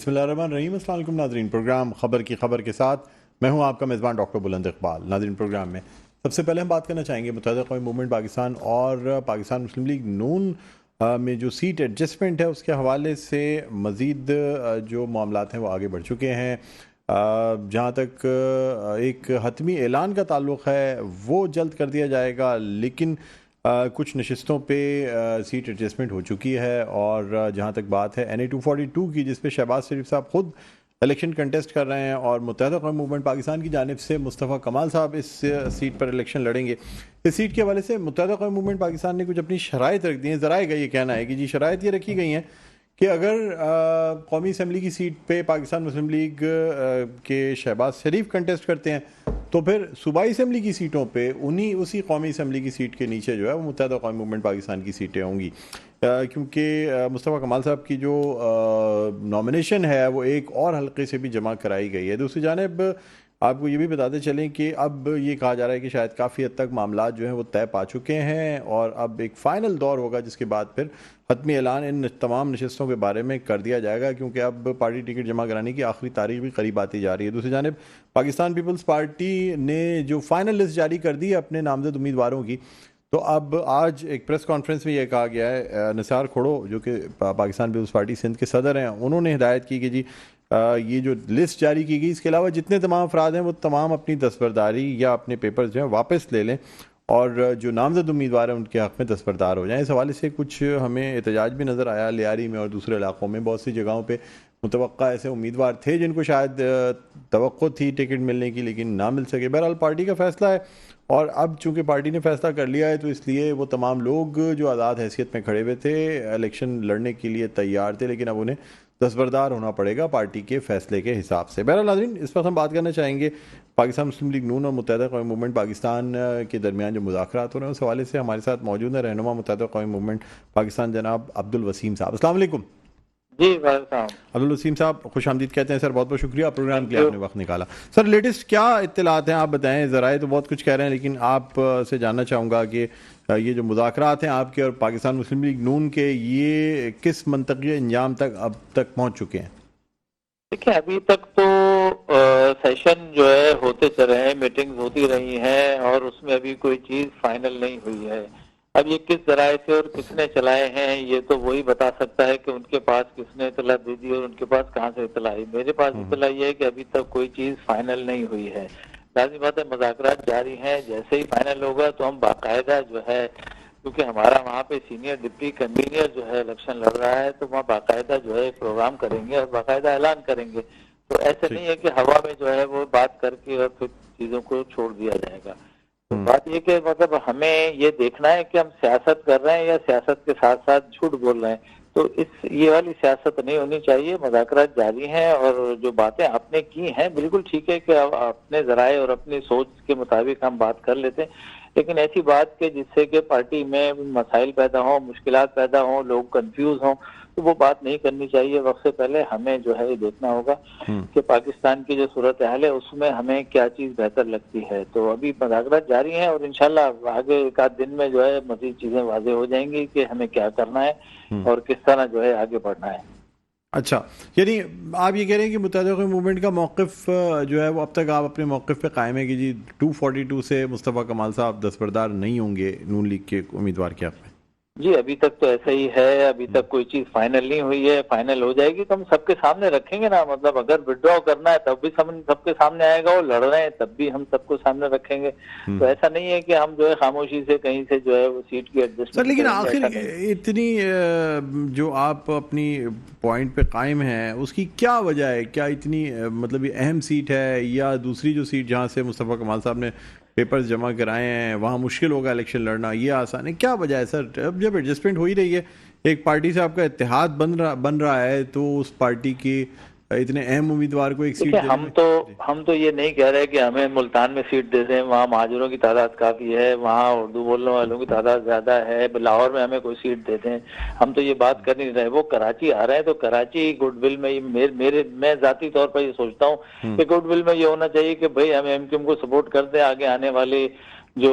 बिस्मिल्लाहिर्रहमानिर्रहीम। अस्सलाम वालेकुम नाज़रीन, प्रोग्राम खबर की खबर के साथ मैं हूं आपका मेज़बान डॉक्टर बुलंद इकबाल। नाज़रीन, प्रोग्राम में सबसे पहले हम बात करना चाहेंगे मुत्तहिदा कौमी मूवमेंट पाकिस्तान और पाकिस्तान मुस्लिम लीग नून में जो सीट एडजस्टमेंट है उसके हवाले से मज़ीद जो मामलात हैं वो आगे बढ़ चुके हैं। जहाँ तक एक हतमी ऐलान का ताल्लुक़ है वो जल्द कर दिया जाएगा, लेकिन कुछ नशिस्तों पे सीट एडजस्टमेंट हो चुकी है। और जहाँ तक बात है NA 242 की, जिस पे शहबाज शरीफ साहब खुद इलेक्शन कंटेस्ट कर रहे हैं और मुत्तहिदा कौमी मूवमेंट पाकिस्तान की जानिब से मुस्तफ़ा कमाल साहब इस सीट पर इलेक्शन लड़ेंगे। इस सीट के हवाले से मुत्तहिदा कौमी मूवमेंट पाकिस्तान ने कुछ अपनी शराइत रख दी हैं। ज़राए का ये कहना है कि जी शराइत ये रखी गई हैं कि अगर कौमी असम्बली की सीट पे पाकिस्तान मुस्लिम लीग के शहबाज शरीफ कंटेस्ट करते हैं तो फिर सूबाई असम्बली की सीटों पे उसी कौमी असम्बली की सीट के नीचे जो है वो मुत्तहिदा कौमी मूवमेंट पाकिस्तान की सीटें होंगी, क्योंकि मुस्तफ़ा कमाल साहब की जो नॉमिनेशन है वो एक और हल्के से भी जमा कराई गई है। दूसरी जानिब आपको ये भी बताते चलें कि अब ये कहा जा रहा है कि शायद काफ़ी हद तक मामला जो हैं वो तय पा चुके हैं और अब एक फ़ाइनल दौर होगा जिसके बाद फिर हतमी ऐलान इन तमाम नशिस्तों के बारे में कर दिया जाएगा, क्योंकि अब पार्टी टिकट जमा कराने की आखिरी तारीख भी करीब आती जा रही है। दूसरी जानिब पाकिस्तान पीपल्स पार्टी ने जो फाइनल लिस्ट जारी कर दी है अपने नामजद उम्मीदवारों की, तो अब आज एक प्रेस कॉन्फ्रेंस में यह कहा गया है, निसार खोड़ो जो कि पाकिस्तान पीपल्स पार्टी सिंध के सदर हैं, उन्होंने हिदायत की कि जी ये जो लिस्ट जारी की गई इसके अलावा जितने तमाम अफराद हैं वो तमाम अपनी दस्तबरदारी या अपने पेपर्स जो हैं वापस ले लें और जो नामजद उम्मीदवार हैं उनके हक़ में दस्तबरदार हो जाएं। इस हवाले से कुछ हमें एहतजाज भी नज़र आया लियारी में और दूसरे इलाकों में। बहुत सी जगहों पे मुतवक्का ऐसे उम्मीदवार थे जिनको शायद तवक्को थी टिकट मिलने की, लेकिन ना मिल सके। बहरहाल पार्टी का फैसला है और अब चूंकि पार्टी ने फैसला कर लिया है तो इसलिए वो तमाम लोग जो आज़ाद हैसियत में खड़े हुए थे, इलेक्शन लड़ने के लिए तैयार थे, लेकिन अब उन्हें दस्तबरदार होना पड़ेगा पार्टी के फैसले के हिसाब से। बहरहाल नाज़रीन, इस वक्त हम बात करना चाहेंगे पाकिस्तान मुस्लिम लीग नून और मुत्तहिदा कौमी मूवमेंट पाकिस्तान के दरमियान जो मुज़ाकरात हो रहे हैं उस हवाले से हमारे साथ मौजूद है रहनुमा मुत्तहिदा कौमी मूवमेंट पाकिस्तान जनाब अब्दुल वसीम साहब। अस्सलाम वालेकुम। जी साहब, अब्दुल वसीम साहब खुश आमदीद कहते हैं सर, बहुत बहुत शुक्रिया प्रोग्राम के लिए आपने वक्त निकाला। सर लेटेस्ट क्या इत्तलात हैं आप बताएं। ज़राए तो बहुत कुछ कह रहे हैं, लेकिन आप से जानना चाहूँगा कि ये जो मुज़ाकरात हैं आपके और पाकिस्तान मुस्लिम लीग नून के, ये किस मंतक़ी अंजाम तक अब तक पहुँच चुके हैं? देखिए अभी तक तो सेशन जो है होते चल रहे हैं, मीटिंग्स होती रही हैं और उसमें अभी कोई चीज फाइनल नहीं हुई है। अब ये किस जराए से और किसने चलाए हैं ये तो वही बता सकता है कि उनके पास किसने इतला दे दी और उनके पास कहाँ से इतला आई। मेरे पास इतला ये है कि अभी तक कोई चीज फाइनल नहीं हुई है। लाज़िम बात है, मुज़ाकरात जारी हैं, जैसे ही फाइनल होगा तो हम बाकायदा जो है, क्योंकि हमारा वहाँ पे सीनियर डिप्टी कन्वीनर जो है इलेक्शन लड़ रहा है, तो वहाँ बाकायदा जो है प्रोग्राम करेंगे और बाकायदा ऐलान करेंगे। तो ऐसे नहीं है कि हवा में जो है वो बात करके और फिर चीजों को छोड़ दिया जाएगा। तो बात ये कि मतलब हमें ये देखना है कि हम सियासत कर रहे हैं या सियासत के साथ साथ झूठ बोल रहे हैं। तो ये वाली सियासत नहीं होनी चाहिए। मुज़ाकरात जारी हैं और जो बातें आपने की हैं बिल्कुल ठीक है कि अपने जराए और अपनी सोच के मुताबिक हम बात कर लेते हैं, लेकिन ऐसी बात के जिससे कि पार्टी में मसाइल पैदा हों, मुश्किलात पैदा हों, लोग कंफ्यूज हों, तो वो बात नहीं करनी चाहिए। वक्त से पहले हमें जो है ये देखना होगा कि पाकिस्तान की जो सूरत हाल है उसमें हमें क्या चीज बेहतर लगती है। तो अभी मुज़ाकरात जारी हैं और इंशाल्लाह आगे एक आध दिन में जो है मज़ीद चीजें वाज़ेह हो जाएंगी कि हमें क्या करना है और किस तरह जो है आगे बढ़ना है। अच्छा, यानी आप ये कह रहे हैं कि मुत्तहिदा कौमी मूवमेंट का मौक़िफ़ जो है वो अब तक आप अपने मौक़िफ़ पे कायम है कि जी 242 से मुस्तफ़ा कमाल साहब दस्तबरदार नहीं होंगे नून लीग के उम्मीदवार के हक़ में? जी अभी तक तो ऐसा ही है। अभी तक कोई चीज फाइनल नहीं हुई है। फाइनल हो जाएगी तो हम सबके सामने रखेंगे ना। मतलब अगर विड्रॉ करना है तब भी सबके सामने आएगा, और लड़ रहे हैं तब भी हम सबको सामने रखेंगे। तो ऐसा नहीं है कि हम जो है खामोशी से कहीं से जो है वो सीट की एडजस्टमेंट। सर लेकिन आखिर इतनी जो आप अपनी पॉइंट पे कायम हैं उसकी क्या वजह है? क्या इतनी मतलब ये अहम सीट है या दूसरी जो सीट जहाँ से मुस्तफ़ा कमाल साहब ने पेपर्स जमा कराए हैं वहाँ मुश्किल होगा इलेक्शन लड़ना, ये आसान है? क्या वजह है सर? अब जब एडजस्टमेंट हो ही रही है, एक पार्टी से आपका इत्तेहाद बन रहा है, तो उस पार्टी के इतने अहम उम्मीदवार को एक सीट हम तो ये नहीं कह रहे कि हमें मुल्तान में सीट दे दें, वहाँ महाजरों की तादाद काफी है, वहाँ उर्दू बोलने वालों की तादाद ज्यादा है, लाहौर में हमें कोई सीट दे दें। हम तो ये बात कर नहीं रहे। वो कराची आ रहे हैं तो कराची गुडविल में मैं जाती तौर पर ये सोचता हूँ कि गुडविल में ये होना चाहिए कि भाई हम एमक्यूएम को सपोर्ट कर दें आगे आने वाले जो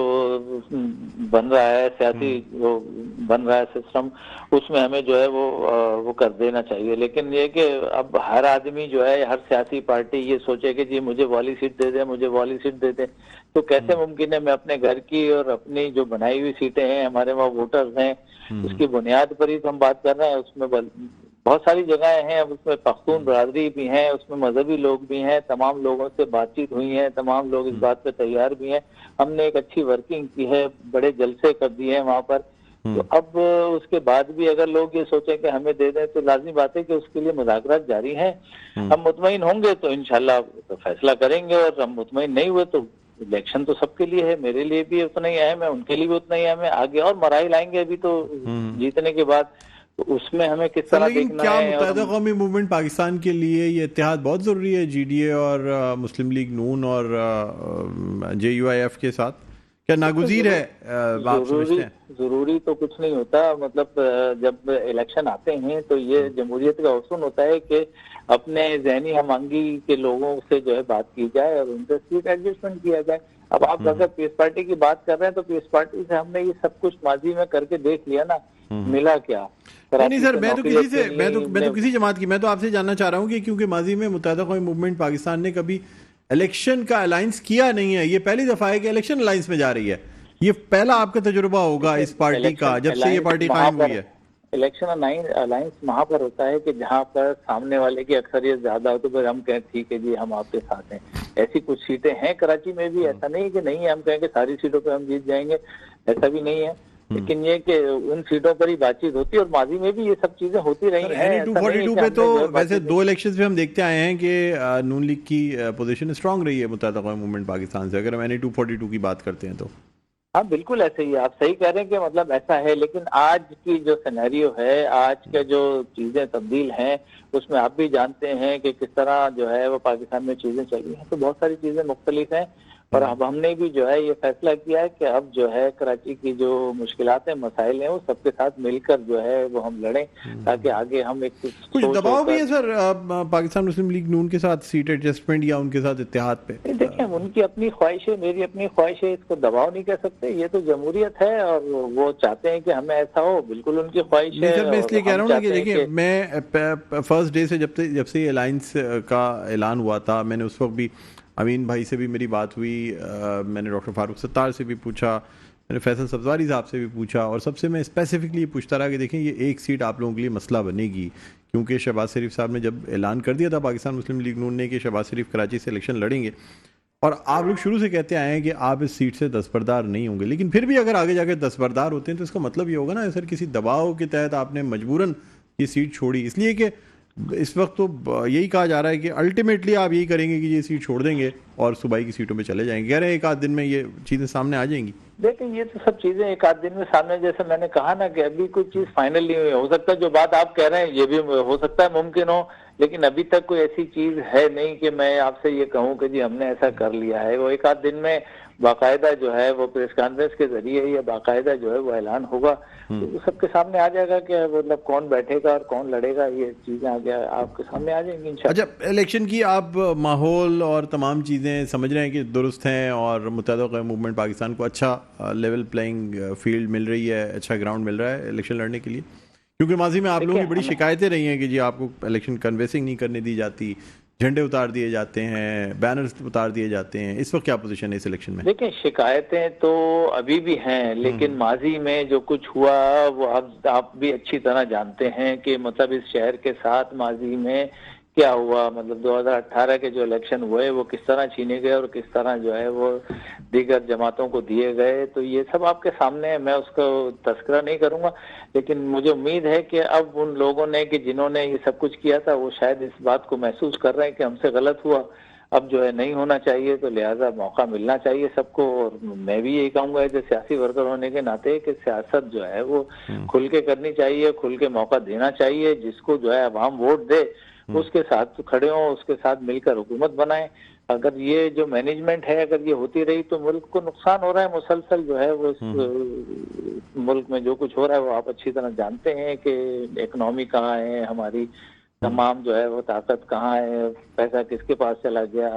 बन रहा है सियासी जो बन रहा है सिस्टम, उसमें हमें जो है वो कर देना चाहिए। लेकिन ये कि अब हर आदमी जो है, हर सियासी पार्टी ये सोचे कि जी मुझे वाली सीट दे दे, मुझे वाली सीट दे दे, तो कैसे मुमकिन है? मैं अपने घर की और अपनी जो बनाई हुई सीटें हैं, हमारे वहाँ वोटर्स हैं, उसकी बुनियाद पर ही तो हम बात कर रहे हैं। उसमें बहुत सारी जगहें हैं, अब उसमें पख्तून बरादरी भी हैं, उसमें मजहबी लोग भी हैं, तमाम लोगों से बातचीत हुई है, तमाम लोग इस बात पे तैयार भी हैं। हमने एक अच्छी वर्किंग की है, बड़े जलसे कर दिए हैं वहां पर। तो अब उसके बाद भी अगर लोग ये सोचें कि हमें दे दें, तो लाजमी बात है कि उसके लिए मुज़ाकरात जारी हैं। हम मुतमईन होंगे तो इंशाल्लाह तो फैसला करेंगे, और हम मुतमईन नहीं हुए तो इलेक्शन तो सबके लिए है, मेरे लिए भी उतना ही अहम है, उनके लिए भी उतना ही अहम है। आगे और मराइल आएंगे अभी तो जीतने के बाद, तो उसमें हमें किस सर तरह लेकिन देखना क्या है। मुत्तहदा कौमी मूवमेंट पाकिस्तान के लिए ये इत्तेहाद बहुत ज़रूरी है, जीडीए और मुस्लिम लीग नून और जेयूआईएफ के साथ? क्या नागुज़ीर है, आप समझते हैं? जरूरी तो कुछ नहीं होता। मतलब जब इलेक्शन आते हैं तो ये जमहूरियत का उसूल होता है कि अपने जहनी हमआंगी के लोगों से जो है बात की जाए और उनसे सीट एडजस्टमेंट किया जाए। अब आप अगर पीस पार्टी की बात कर रहे हैं, तो पीस पार्टी से हमने ये सब कुछ माजी में करके देख लिया ना, मिला क्या? नहीं सर, से मैं तो नौकरी किसी अच्छी से मैं मिली, तो किसी जमात की, मैं तो आपसे जानना चाह रहा हूँ कि क्योंकि माजी में मुत्तहदा कौमी मूवमेंट पाकिस्तान ने कभी इलेक्शन का अलायंस किया नहीं है, ये पहली दफा है कि इलेक्शन अलायंस में जा रही है। ये पहला आपका तजुर्बा होगा इस पार्टी का इलेक्शन जब से ये अलायंस पार्टी वहां कायम हुई पर, है। इलेक्शन अलायंस वहां पर होता है कि जहां पर सामने वाले की अक्सरियत ज्यादा हो, तो फिर हम कहें ठीक है जी हम आपके साथ हैं। ऐसी कुछ सीटें हैं कराची में भी, ऐसा नहीं है कि नहीं है, हम कहें कि सारी सीटों पे हम जीत जाएंगे, ऐसा भी नहीं है। लेकिन ये कि उन सीटों पर ही बातचीत होती है, और माजी में भी ये सब चीजें होती रही सर हैं। एनए ऐसा नहीं है 242 कि पे तो हमने जो है वैसे बातचीत। दो इलेक्शंस में हम देखते आए हैं कि नून लीग की पोजीशन स्ट्रांग रही है मुत्तहदा कौमी मूवमेंट पाकिस्तान से, अगर हम एनए 242 की बात करते हैं तो। हाँ बिल्कुल ऐसे ही है, आप सही कह रहे हैं कि मतलब ऐसा है। लेकिन आज की जो सिनेरियो है, आज के जो चीजें तब्दील हैं, उसमें आप भी जानते हैं कि किस तरह जो है वो पाकिस्तान में चीजें चली हैं। तो बहुत सारी चीजें मुख्तलिफ हैं, और अब हमने भी जो है ये फैसला किया है कि अब जो है कराची की जो मुश्किलात हैं, मसाइल हैं, वो सबके साथ मिलकर जो है वो हम लड़ें, ताकि आगे हम एक कुछ सोच दबाव भी होकर। है सर पाकिस्तान मुस्लिम लीग नून के साथ सीट एडजस्टमेंट या उनके साथ इत्तेहाद पे? देखिए उनकी अपनी ख्वाहिश है, मेरी अपनी ख्वाहिश है, इसको दबाव नहीं कह सकते। ये तो जमहूरियत है, और वो चाहते हैं कि हमें ऐसा हो, बिल्कुल उनकी ख्वाहिश नहीं है। सर, मैं और इसलिए कह हम रहा हूँ ना कि चाहते हैं देखिए, कि मैं फर्स्ट डे से जब से ये अलायंस का ऐलान हुआ था, मैंने उस वक्त भी अमीन भाई से भी मेरी बात हुई, मैंने डॉक्टर फारूक सत्तार से भी पूछा, मैंने फैसल सब्जारी साहब से भी पूछा, और सबसे मैं स्पेसिफिकली ये पूछता रहा कि देखें ये एक सीट आप लोगों के लिए मसला बनेगी, क्योंकि शहबाज शरीफ साहब ने जब ऐलान कर दिया था पाकिस्तान मुस्लिम लीग नून ने कि शहबाज शरीफ कराची से इलेक्शन लड़ेंगे, और आप लोग शुरू से कहते आए हैं कि आप इस सीट से दस्तबरदार नहीं होंगे, लेकिन फिर भी अगर आगे जाकर दस्तबरदार होते हैं तो इसका मतलब ये होगा ना सर, किसी दबाव के तहत आपने मजबूरन ये सीट छोड़ी। इसलिए कि इस वक्त तो यही कहा जा रहा है कि अल्टीमेटली आप यही करेंगे कि ये सीट छोड़ देंगे और सूबाई की सीटों पे चले जाएंगे। कह रहे हैं एक आध दिन में ये चीज़ें सामने आ जाएंगी। देखिए ये तो सब चीजें एक आध दिन में सामने, जैसे मैंने कहा ना कि अभी कोई चीज फाइनल नहीं हुई। हो सकता है जो बात आप कह रहे हैं ये भी हो सकता है मुमकिन हो, लेकिन अभी तक कोई ऐसी चीज है नहीं कि मैं आपसे ये कहूं कि जी हमने ऐसा कर लिया है। वो एक आध दिन में बाकायदा जो है वो प्रेस कॉन्फ्रेंस के जरिए या बाकायदा जो है वो ऐलान होगा, तो सबके सामने आ जाएगा कि मतलब कौन बैठेगा और कौन लड़ेगा। ये चीजें आगे आपके सामने आ जाएंगी इंशाल्लाह। अच्छा, इलेक्शन की आप माहौल और तमाम चीज़ें समझ रहे हैं कि दुरुस्त हैं, और मुत्तहदा कौमी मूवमेंट पाकिस्तान को अच्छा लेवल प्लेइंग फील्ड मिल रही है, अच्छा ग्राउंड मिल रहा है इलेक्शन लड़ने के लिए? क्योंकि माजी में आप लोगों की बड़ी शिकायतें रही हैं कि जी आपको इलेक्शन कन्वेसिंग नहीं करने दी जाती, झंडे उतार दिए जाते हैं, बैनर्स उतार दिए जाते हैं। इस वक्त क्या पोजीशन है इस इलेक्शन में? देखिए शिकायतें तो अभी भी हैं, लेकिन माजी में जो कुछ हुआ वो आप भी अच्छी तरह जानते हैं कि मतलब इस शहर के साथ माजी में क्या हुआ। मतलब 2018 के जो इलेक्शन हुए वो किस तरह छीने गए और किस तरह जो है वो दीगर जमातों को दिए गए, तो ये सब आपके सामने है। मैं उसको तस्करा नहीं करूंगा, लेकिन मुझे उम्मीद है कि अब उन लोगों ने कि जिन्होंने ये सब कुछ किया था वो शायद इस बात को महसूस कर रहे हैं कि हमसे गलत हुआ, अब जो है नहीं होना चाहिए, तो लिहाजा मौका मिलना चाहिए सबको। और मैं भी यही कहूंगा एज ए सियासी वर्कर होने के नाते कि सियासत जो है वो खुल के करनी चाहिए, खुल के मौका देना चाहिए। जिसको जो है अवाम वोट दे उसके साथ खड़े हों, उसके साथ मिलकर हुकूमत बनाएं। अगर ये जो मैनेजमेंट है अगर ये होती रही तो मुल्क को नुकसान हो रहा है मुसलसल जो है वो। मुल्क में जो कुछ हो रहा है वो आप अच्छी तरह जानते हैं कि इकनॉमी कहाँ है हमारी, तमाम जो है वो ताकत कहाँ है, पैसा किसके पास चला गया,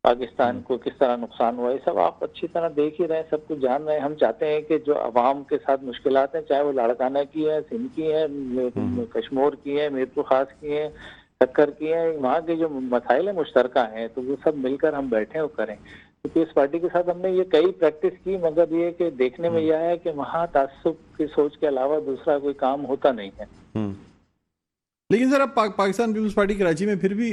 पाकिस्तान को किस तरह नुकसान हुआ, ये सब आप अच्छी तरह देख ही रहे हैं, सब कुछ जान रहे हैं। हम चाहते हैं कि जो अवाम के साथ मुश्किलात हैं, चाहे वो लाड़काना की है, सिंध की है, कश्मीर की है, मीरपुर खास की है, सक्कर की है, वहाँ के जो मसाइल है मुश्तरका हैं, तो वो सब मिलकर हम बैठे और करें। तो इस पार्टी के साथ हमने ये कई प्रैक्टिस की, मगर ये कि देखने में यह है कि वहाँ ताज्जुब की सोच के अलावा दूसरा कोई काम होता नहीं है। लेकिन सर अब पाकिस्तान पीपल्स पार्टी कराची में फिर भी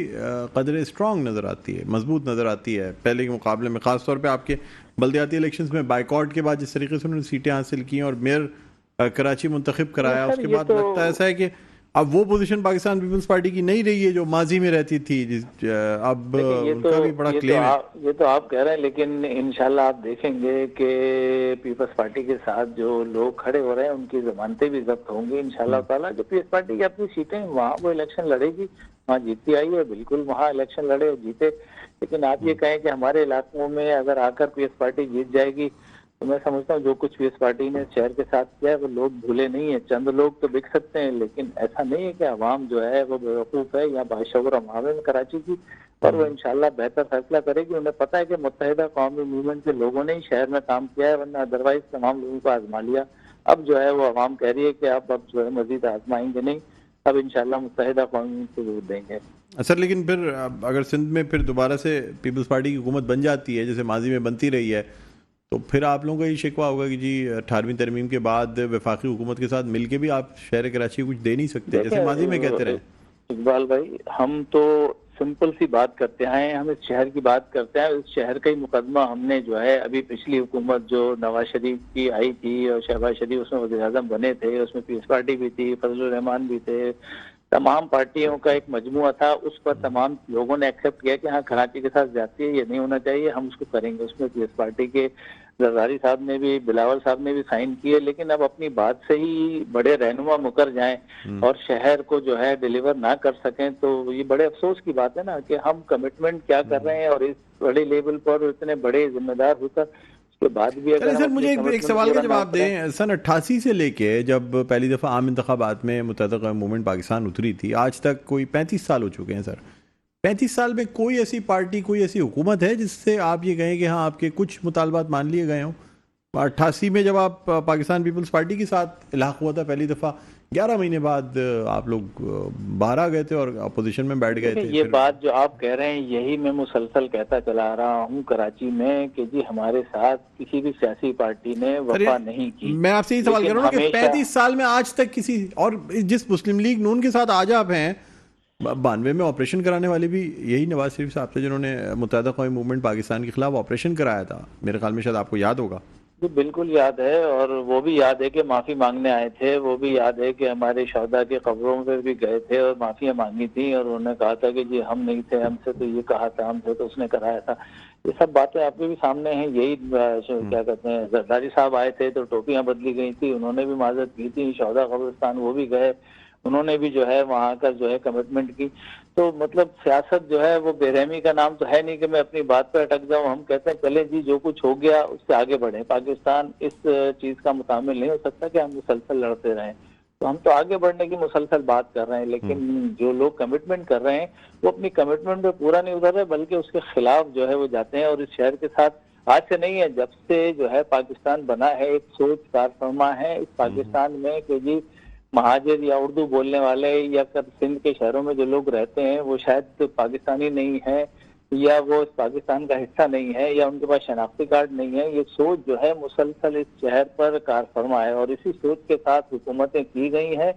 कदर स्ट्रांग नज़र आती है, मजबूत नज़र आती है पहले के मुकाबले में। ख़ासतौर पे आपके बल्दियाती इलेक्शंस में बाइकआउट के बाद जिस तरीके से उन्होंने सीटें हासिल की और मेयर कराची मुंतखब कराया, उसके बाद लगता है ऐसा है कि अब वो पोजीशन पाकिस्तान पीपल्स पार्टी की नहीं रही है जो माजी में रहती थी। अब उनका भी बड़ा क्लेम है। ये तो आप कह रहे हैं, लेकिन इंशाल्लाह आप देखेंगे कि पीपल्स पार्टी के साथ जो लोग खड़े हो रहे हैं उनकी जमानतें भी जब्त होंगी इंशाल्लाह ताला। जो पीपल्स पार्टी की अपनी सीटें वहाँ वो इलेक्शन लड़ेगी, वहाँ जीतती आई है, बिल्कुल वहाँ इलेक्शन लड़े और जीते। लेकिन आप ये कहें कि हमारे इलाकों में अगर आकर पीपल्स पार्टी जीत जाएगी, तो मैं समझता हूँ जो कुछ भी इस पार्टी ने शहर के साथ किया है वो लोग भूले नहीं है। चंद लोग तो बिक सकते हैं, लेकिन ऐसा नहीं है कि अवाम जो है वो बेवकूफ़ है या बाशऊर अवाम है कराची की, और वो इंशाल्लाह बेहतर फैसला करेगी। उन्हें पता है कि मुत्तहिदा कौमी मूवमेंट के लोगों ने ही शहर में काम किया है, वरना अदरवाइज तमाम लोगों को आजमा लिया। अब जो है वो अवाम कह रही है कि आप अब जो है मजीद आजमाएंगे नहीं, अब इंशाल्लाह मुत्तहिदा कौमी को वोट देंगे। सर लेकिन फिर अगर सिंध में फिर दोबारा से पीपल्स पार्टी की हुकूमत बन जाती है जैसे माजी में बनती रही है, तो फिर आप लोगों का ये शिकवा होगा कि जी 18वीं तरमीम के बाद वफाकी हुकूमत के साथ मिलके भी आप शहर कराची को कुछ दे नहीं सकते जैसे माजी में कहते रहे। इकबाल भाई, हम तो सिंपल सी बात करते हैं, हम इस शहर की बात करते हैं। इस शहर का ही मुकदमा हमने जो है अभी पिछली हुकूमत जो नवाज शरीफ की आई थी और शहबाज शरीफ उसमें वज़ीर-ए-आज़म बने थे, उसमें पीपल्स पार्टी भी थी, फजलुर रहमान भी थे, तमाम पार्टियों का एक मजमुआ था। उस पर तमाम लोगों ने एक्सेप्ट किया कि हाँ कराची के साथ जाती है, ये नहीं होना चाहिए, हम उसको करेंगे। उसमें पीपल्स पार्टी के जरदारी साहब ने भी, बिलावल साहब ने भी साइन किए। लेकिन अब अपनी बात से ही बड़े रहनुमा मुकर जाएं और शहर को जो है डिलीवर ना कर सकें, तो ये बड़े अफसोस की बात है ना कि हम कमिटमेंट क्या कर रहे हैं और इस बड़े लेवल पर इतने बड़े जिम्मेदार होकर उसके बाद भी अगर सर मुझे एक सवाल का जवाब दें। सन 88 से लेके जब पहली दफ़ा आम इंतखाबात में मुत्तहिदा कौमी मूवमेंट पाकिस्तान उतरी थी, आज तक कोई 35 साल हो चुके हैं सर। 35 साल में कोई ऐसी पार्टी, कोई ऐसी हुकूमत है जिससे आप ये कहें कि हाँ आपके कुछ मुतालबात मान लिए गए हों? 88 में जब आप पाकिस्तान पीपल्स पार्टी के साथ इलाक़ हुआ था पहली दफ़ा, 11 महीने बाद आप लोग बाहर आ गए थे और अपोजिशन में बैठ गए थे। ये बात जो आप कह रहे हैं यही मैं मुसलसल कहता चला आ रहा हूँ कराची में कि जी हमारे साथ किसी भी सियासी पार्टी ने वफा नहीं की। मैं आपसे ये सवाल कर रहा हूँ कि 35 साल में आज तक किसी, और जिस मुस्लिम लीग नून के साथ आज आप हैं, 92 में ऑपरेशन कराने वाले भी यही नवाज शरीफ साहब थे जिन्होंने मुत्तहिदा कौमी मूवमेंट पाकिस्तान के खिलाफ ऑपरेशन कराया था। मेरे ख्याल में शायद आपको याद होगा। जी बिल्कुल याद है, और वो भी याद है कि माफ़ी मांगने आए थे, वो भी याद है कि हमारे शहदा के कब्रों पे भी गए थे और माफ़ियाँ मांगी थी और उन्होंने कहा था कि जी हम नहीं थे, हमसे तो ये कहा था, हमसे तो उसने कराया था। ये सब बातें आपके भी सामने हैं। यही क्या कहते हैं, जरदारी साहब आए थे तो टोपियाँ बदली गई थी, उन्होंने भी माजरत की थी। शहदा कब्रिस्तान वो भी गए, उन्होंने भी जो है वहाँ का जो है कमिटमेंट की। तो मतलब सियासत जो है वो बेरहमी का नाम तो है नहीं कि मैं अपनी बात पर अटक जाऊं। हम कहते हैं चले जी जो कुछ हो गया उससे आगे बढ़े। पाकिस्तान इस चीज का मुतामिल नहीं हो सकता कि हम मुसलसल लड़ते रहें, तो हम तो आगे बढ़ने की मुसलसल बात कर रहे हैं। लेकिन जो लोग कमिटमेंट कर रहे हैं वो अपनी कमिटमेंट पे पूरा नहीं उतर रहे, बल्कि उसके खिलाफ जो है वो जाते हैं। और इस शहर के साथ आज से नहीं है, जब से जो है पाकिस्तान बना है, एक सोच कारफरमा है इस पाकिस्तान में कि जी महाजिर या उर्दू बोलने वाले या सिंध के शहरों में जो लोग रहते हैं वो शायद पाकिस्तानी नहीं है या वो इस पाकिस्तान का हिस्सा नहीं है या उनके पास शनाख्ती कार्ड नहीं है। ये सोच जो है मुसलसल इस शहर पर कारफरमा है और इसी सोच के साथ हुकूमतें की गई हैं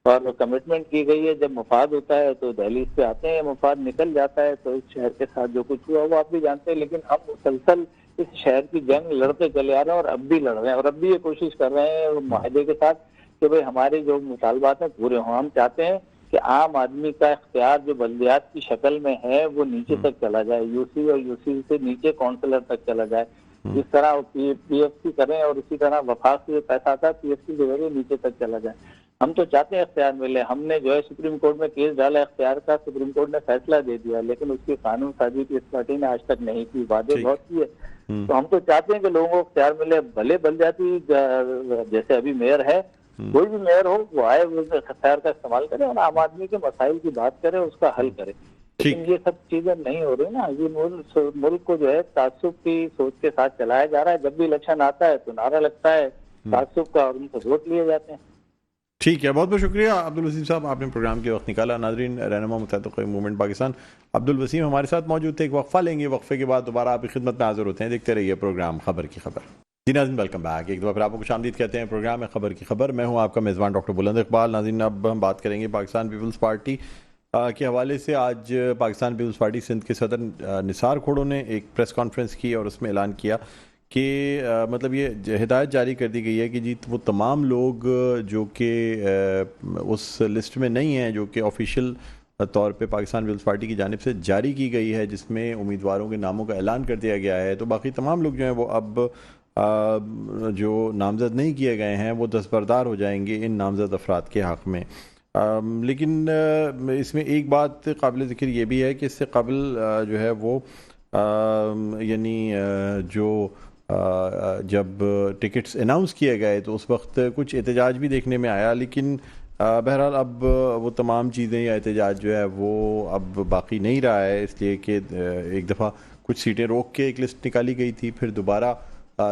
और कमिटमेंट की गई है। जब मफाद होता है तो दहलीज पे आते हैं, मफाद निकल जाता है तो इस शहर के साथ जो कुछ हुआ वो आप भी जानते हैं। लेकिन हम मुसलसल इस शहर की जंग लड़ते चले आ रहे हैं और अब भी लड़ रहे हैं और अब भी ये कोशिश कर रहे हैं माहदे के साथ कि भाई हमारे जो मुतालबात हैं पूरे हों। हम चाहते हैं कि आम आदमी का इख्तियार जो बल्दियात की शक्ल में है वो नीचे तक चला जाए, यूसी और यूसी से नीचे काउंसिलर तक चला जाए। जिस तरह पीएफसी करें और इसी तरह वफाक से जो पैसा आता है पीएफसी के जरिए नीचे तक चला जाए। हम तो चाहते हैं इख्तियार मिले। हमने जो है सुप्रीम कोर्ट में केस डाला इख्तियार का, सुप्रीम कोर्ट ने फैसला दे दिया, लेकिन उसकी कानून साजी इस पार्टी ने आज तक नहीं की, वादे बहुत किए। तो हम तो चाहते हैं कि लोगों को इख्तियार मिले, भले बल्दियाती जैसे अभी मेयर है, कोई भी मेयर हो वो आए, वो इख्तियार का इस्तेमाल करे और आम आदमी के मसाइल की बात करे, उसका हल करे। लेकिन ये सब चीजें नहीं हो रही ना। ये मुल्क को जो है तासुब की सोच के साथ चलाया जा रहा है। जब भी इलेक्शन आता है तो नारा लगता है तासुब का और उनसे वोट लिए जाते हैं। ठीक है, बहुत बहुत शुक्रिया अब्दुल वसीम साहब, आपने प्रोग्राम के वक्त निकाला। नाजरीन, रहनुमा मुत्तहिद क़ौमी मूवमेंट पाकिस्तान अब्दुल वसीम हमारे साथ मौजूद थे। एक वक्फा लेंगे, वक्फे के बाद दोबारा आपकी खिदमत में हाजिर होते हैं। देखते रहिए प्रोग्राम खबर की खबर। जी नाज़रीन, वेलकम बैक। एक दफ़ा फिर आपको खुशामदीद कहते हैं प्रोग्राम में खबर की खबर। मैं हूँ आपका मेज़बान डॉक्टर बुलंद इकबाल। नाज़रीन, अब हम बात करेंगे पाकिस्तान पीपल्स पार्टी के हवाले से। आज पाकिस्तान पीपल्स पार्टी सिंध के सदर निसार खोड़ो ने एक प्रेस कॉन्फ्रेंस की और उसमें ऐलान किया कि मतलब ये हिदायत जारी कर दी गई है कि जी वो तमाम लोग जो कि उस लिस्ट में नहीं हैं, जो कि ऑफिशियल तौर पे पाकिस्तान पीपल्स पार्टी की जानिब से जारी की गई है, जिसमें उम्मीदवारों के नामों का ऐलान कर दिया गया है, तो बाकी तमाम लोग जो हैं वो अब जो नामज़द नहीं किए गए हैं वो दस्तबरदार हो जाएंगे इन नामज़द अफराद के हक़ में। लेकिन इसमें एक बात काबिल ज़िक्र ये भी है कि इससे कबल जो है वो यानी जो जब टिकट्स अनाउंस किए गए तो उस वक्त कुछ एहतजाज भी देखने में आया, लेकिन बहरहाल अब वो तमाम चीज़ें या एहतजाज जो है वो अब बाकी नहीं रहा है, इसलिए कि एक दफ़ा कुछ सीटें रोक के एक लिस्ट निकाली गई थी, फिर दोबारा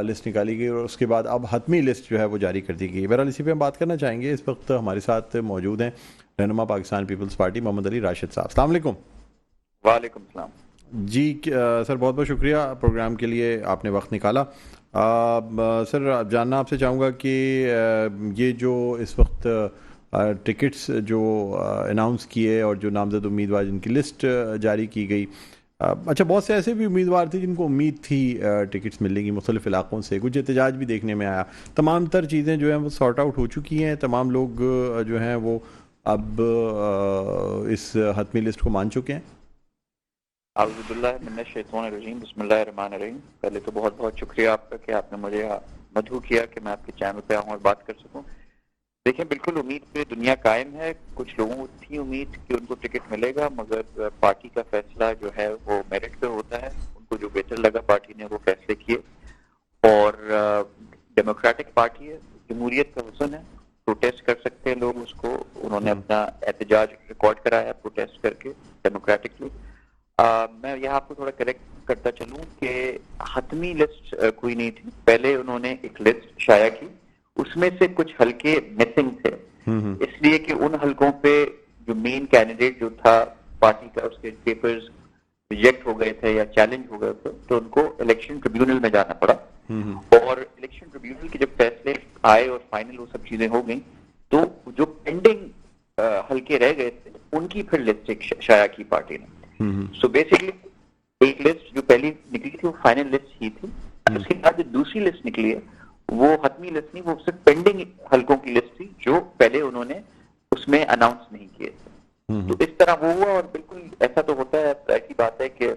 लिस्ट निकाली गई और उसके बाद अब हतमी लिस्ट जो है वो जारी कर दी गई। बहरहाल इसी पे हम बात करना चाहेंगे। इस वक्त हमारे साथ मौजूद हैं रहनुमा पाकिस्तान पीपल्स पार्टी मोहम्मद अली राशिद साहब। अस्सलाम वालेकुम। वालेकुम सलाम जी सर, बहुत बहुत शुक्रिया प्रोग्राम के लिए आपने वक्त निकाला। सर, जानना आपसे चाहूँगा कि ये जो इस वक्त टिकट्स जो अनाउंस किए और जो नामजद उम्मीदवार जिनकी लिस्ट जारी की गई, अच्छा बहुत से ऐसे भी उम्मीदवार थे जिनको उम्मीद थी टिकट्स मिलने की मुख्तलिफ इलाकों से, कुछ एहतजाज भी देखने में आया। तमाम तर चीज़ें जो हैं वो सॉर्ट आउट हो चुकी हैं, तमाम लोग जो हैं वो अब इस हतमी लिस्ट को मान चुके हैं। बिस्मिल्लाहिर्रहमानिर्रहीम। बिस्मिल्लाहिर्रहमानिर्रहीम। पहले तो बहुत बहुत शुक्रिया आपका कि आपने मुझे मदहू किया कि मैं आपके चैनल पे आऊँ और बात कर सकूँ। देखिए, बिल्कुल उम्मीद पे दुनिया कायम है। कुछ लोगों को थी उम्मीद कि उनको टिकट मिलेगा, मगर पार्टी का फैसला जो है वो मेरिट पे होता है। उनको जो बेहतर लगा पार्टी ने वो फैसले किए, और डेमोक्रेटिक पार्टी है, जमहूरियत का हुस्न है, प्रोटेस्ट कर सकते हैं लोग उसको। उन्होंने अपना एहतजाज रिकॉर्ड कराया प्रोटेस्ट करके डेमोक्रेटिकली। मैं यहाँ आपको थोड़ा करेक्ट करता चलूं कि हतमी लिस्ट कोई नहीं थी। पहले उन्होंने एक लिस्ट शाया की, उसमें से कुछ हलके मिसिंग थे, इसलिए कि उन हलकों पे जो मेन कैंडिडेट जो था पार्टी का, उसके पेपर्स रिजेक्ट हो गए थे या चैलेंज हो गए थे, तो उनको इलेक्शन ट्रिब्यूनल में जाना पड़ा। और इलेक्शन ट्रिब्यूनल के जब फैसले आए और फाइनल वो सब चीजें हो गई, तो जो पेंडिंग हलके रह गए थे उनकी फिर लिस्ट शाया की पार्टी ने। सो बेसिकली एक लिस्ट जो पहली निकली थी वो फाइनल लिस्ट ही थी। उसके बाद जो दूसरी लिस्ट निकली है वो हतमी लिस्ट नहीं, वो सिर्फ पेंडिंग हलकों की लिस्ट थी जो पहले उन्होंने उसमें अनाउंस नहीं किए थे। तो इस तरह वो हुआ, और बिल्कुल ऐसा तो होता है, ऐसी बात है कि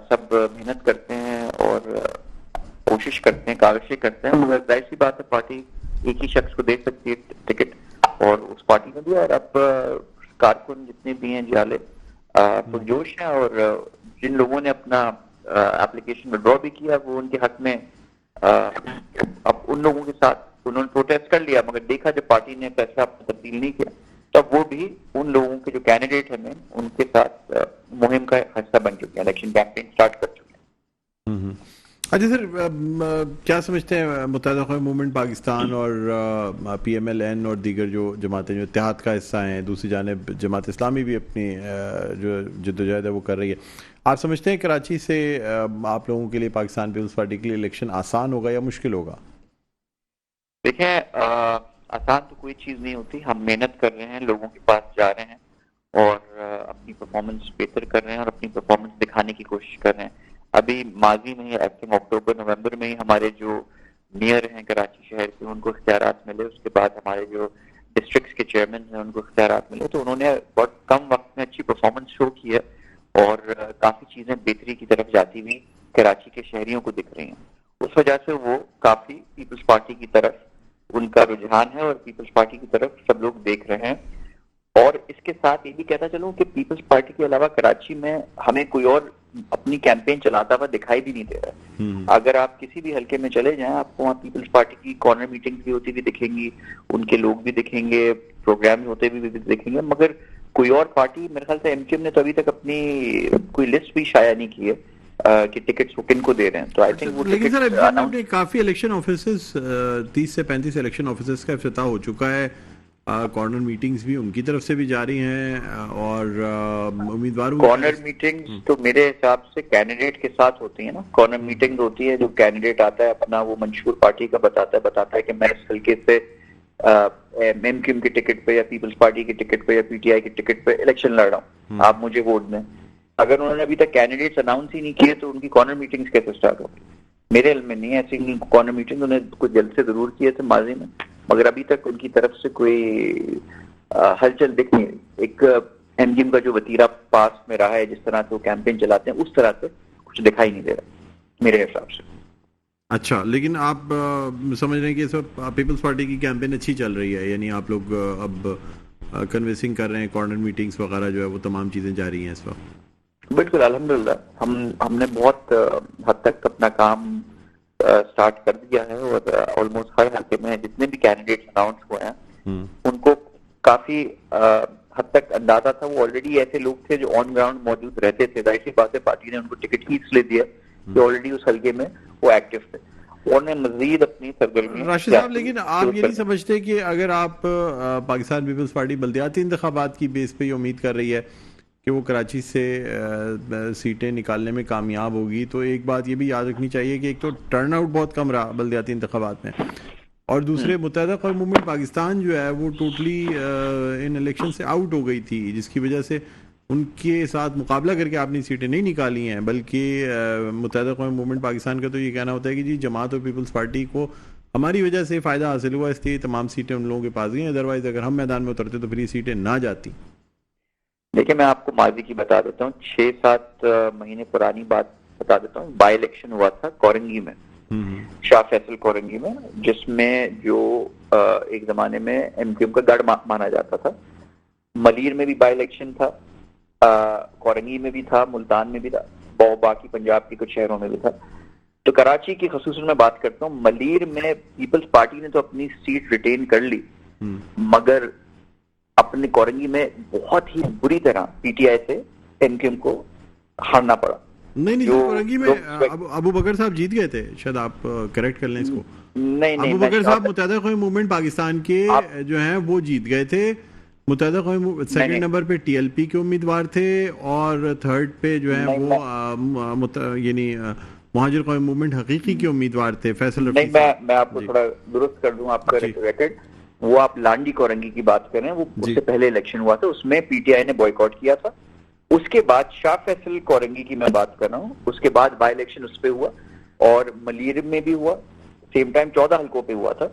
सब मेहनत करते हैं और कोशिश करते हैं, काविशें करते हैं, मगर जाहिर सी बात है पार्टी एक ही शख्स को दे सकती है टिकट, और उस पार्टी ने दिया। और अब कारकुन जितने भी हैं जाले पुरजोश हैं, और जिन लोगों ने अपना एप्लीकेशन विड्रॉ भी किया वो उनके हक में अब उन लोगों के साथ उन्होंने प्रोटेस्ट कर लिया, मगर देखा जब पार्टी ने फैसला तब्दील नहीं किया तब वो भी उन लोगों के जो कैंडिडेट हैं उनके साथ मुहिम का हिस्सा बन चुके हैं, इलेक्शन कैंपेन स्टार्ट कर चुके हैं। अच्छा सर, क्या समझते हैं मुत्तहिदा क़ौमी मूवमेंट पाकिस्तान और PMLN और दीगर जो जमातें जो इत्तेहाद का हिस्सा हैं, दूसरी जानिब जमात इस्लामी भी अपनी जो जद्दोजहद है वो कर रही है, आप समझते हैं कराची से आप लोगों के लिए, पाकिस्तान पीपल्स पार्टी के लिए इलेक्शन आसान होगा या मुश्किल होगा? देखें, आसान तो कोई चीज़ नहीं होती। हम मेहनत कर रहे हैं, लोगों के पास जा रहे हैं और अपनी परफॉर्मेंस बेहतर कर रहे हैं और अपनी परफॉर्मेंस दिखाने की कोशिश कर रहे हैं। अभी माजी में ही, आई थिंक अक्टूबर नवंबर में ही, हमारे जो मेयर हैं कराची शहर के उनको इख्तियारात मिले। उसके बाद हमारे जो डिस्ट्रिक्ट्स के चेयरमैन हैं उनको इख्तियारात मिले, तो उन्होंने बहुत कम वक्त में अच्छी परफॉर्मेंस शो की है और काफ़ी चीज़ें बेहतरी की तरफ जाती हुई कराची के शहरियों को दिख रही हैं। उस वजह से वो काफ़ी पीपल्स पार्टी की तरफ उनका रुझान है और पीपल्स पार्टी की तरफ सब लोग देख रहे हैं। और इसके साथ ये भी कहता चलूं कि पीपल्स पार्टी के अलावा कराची में हमें कोई और अपनी कैंपेन चलाता हुआ दिखाई भी नहीं दे रहा है। अगर आप किसी भी हलके में चले जाएं, आपको वहाँ पीपल्स पार्टी की कॉर्नर मीटिंग भी होती हुई दिखेंगी, उनके लोग भी दिखेंगे, प्रोग्राम होते हुए भी दिखेंगे, मगर कोई और पार्टी, मेरे ख्याल से एमक्यूएम ने तो अभी तक अपनी कोई लिस्ट भी शाया नहीं की है कि टिकट्स वो किन को दे रहे हैं। तो आई थिंक वो लेकिन सर टिकट्स एमक्यूएम ने काफी इलेक्शन ऑफिसर्स 30 से 35 इलेक्शन ऑफिसर्स का इफ्तिताह हो चुका है, कॉर्नर मीटिंग्स भी उनकी तरफ से भी जारी हैं और उम्मीदवारों कॉर्नर मीटिंग्स तो मेरे हिसाब से कैंडिडेट के साथ होती है ना। कॉर्नर मीटिंग होती है, जो कैंडिडेट आता है अपना वो मंशूर पार्टी का बताता है कि मैं इस हल्के से एमक्यूएम की टिकट पे या पीपल्स पार्टी की टिकट पे या पीटीआई की टिकट पे इलेक्शन लड़ रहा हूँ, आप मुझे वोट दें। अगर उन्होंने अभी तक कैंडिडेट्स अनाउंस ही नहीं किए तो उनकी कॉर्नर मीटिंग्स कैसे स्टार्ट होगी? मेरे इल्म में नहीं है ऐसी कॉर्नर मीटिंग। उन्हें कुछ जल्द से जरूर किए थे माजी में, मगर अभी तक उनकी तरफ से कोई हलचल दिख नहीं रही। एक एमक्यूएम का जो वतीरा पास में रहा है, जिस तरह से वो कैंपेन चलाते हैं, उस तरह से कुछ दिखाई नहीं दे रहा मेरे हिसाब से। अच्छा, लेकिन आप समझ रहे हैं कि इस वक्त पीपल्स पार्टी की कैंपेन अच्छी चल रही है, यानी आप लोग अब कन्विंसिंग कर रहे हैं, कॉर्नर मीटिंग्स वगैरह जो है वो तमाम चीज़ें जारी हैं इस वक्त? बिल्कुल, अल्हम्दुलिल्लाह हमने बहुत हद तक अपना काम स्टार्ट कर दिया है और ऑलमोस्ट हर हल्के में जितने भी कैंडिडेट्स अनाउंस हुए हैं उनको काफी हद तक अंदाजा था। वो ऑलरेडी ऐसे लोग थे जो ऑन ग्राउंड मौजूद रहते थे। जाहिर सी बात है, पार्टी ने उनको टिकट ही इसलिए दिया कि ऑलरेडी उस हल्के में वो एक्टिव थे और ने मजीद अपनी सरगर्मी। राशिद साहब, लेकिन आप ये नहीं समझते कि अगर आप पाकिस्तान पीपल्स पार्टी बल्दियाती इंतखाबात की बेस पे ये उम्मीद कर रही है कि वो कराची से सीटें निकालने में कामयाब होगी, तो एक बात ये भी याद रखनी चाहिए कि एक तो टर्न आउट बहुत कम रहा बल्दियाती इंतखाबात में, और दूसरे मुत्तहदा कौम मूवमेंट पाकिस्तान जो है वो टोटली इन इलेक्शन से आउट हो गई थी, जिसकी वजह से उनके साथ मुकाबला करके आपने सीटें नहीं निकाली हैं। बल्कि मुत्तहदा कौम मूवमेंट पाकिस्तान का तो ये कहना होता है कि जी जमात और पीपल्स पार्टी को हमारी वजह से फ़ायदा हासिल हुआ, इसलिए तमाम सीटें उन लोगों के पास गई हैं, अदरवाइज़ अगर हम मैदान में उतरते तो फिर ये सीटें ना जाती। देखिए, मैं आपको माजी की बता देता हूँ, 6-7 महीने पुरानी बात बता देता हूँ। बाई इलेक्शन हुआ था कोरंगी में, शाह फैसल कोरंगी में, जिसमें जो एक जमाने में एमक्यूएम का गढ़ माना जाता था। मलीर में भी बाई इलेक्शन था, कोरंगी में भी था, मुल्तान में भी था, बाकी पंजाब के कुछ शहरों में भी था। तो कराची की खसूसन मैं बात करता हूँ, मलीर में पीपल्स पार्टी ने तो अपनी सीट रिटेन कर ली, मगर अपने कोरंगी में बहुत ही बुरी तरह पीटीआई से एमक्यूएम को हारना पड़ा। नहीं कोरंगी में अबू बकर साहब जीत गए थे, शायद आप करेक्ट कर लें इसको। नहीं अबू बकर साहब मुत्तहदा कौम मूवमेंट पाकिस्तान के जो हैं वो जीत गए थे। मुत्तहदा कौम सेकंड नंबर पे टीएलपी के उम्मीदवार थे और थर्ड पे जो है वो यानी मुहाजिर कौम मूवमेंट हकीकी के उम्मीदवार थे फैसल रफी। मैं आपको थोड़ा दुरुस्त कर दूं आपका रिकॉर्ड। वो आप लांडी कोरंगी की बात कर रहे हैं, वो उससे पहले इलेक्शन हुआ था, उसमें पीटीआई ने बॉयकॉट किया था। उसके बाद शाह फैसल कोरंगी की मैं बात कर रहा हूँ, उसके बाद बाई इलेक्शन उस पे हुआ और मलीर में भी हुआ, सेम टाइम 14 हल्कों पे हुआ था